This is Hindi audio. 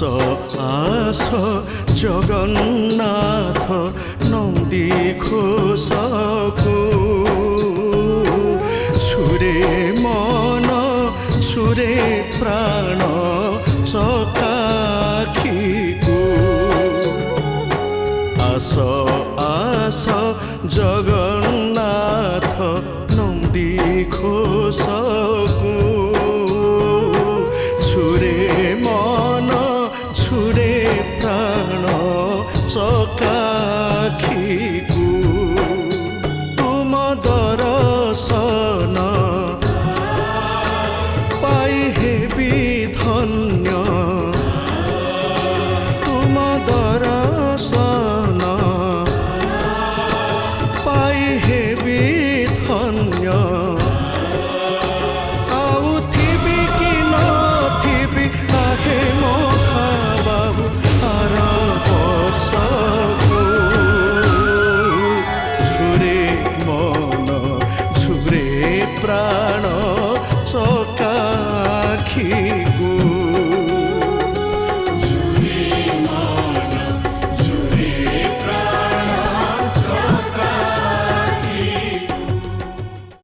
आस जगन्नाथ नंदी घोषकु छुरे मन छुरे प्राण चकाखिकु आस आस जगन्नाथ नंदी घोषकु छुरे मन छुरे प्राण चकाखिकु तुम दर्शन पाई हेबी धन्य तुम दर्शन पाई हेबी धन्य प्राण चकाखिकु।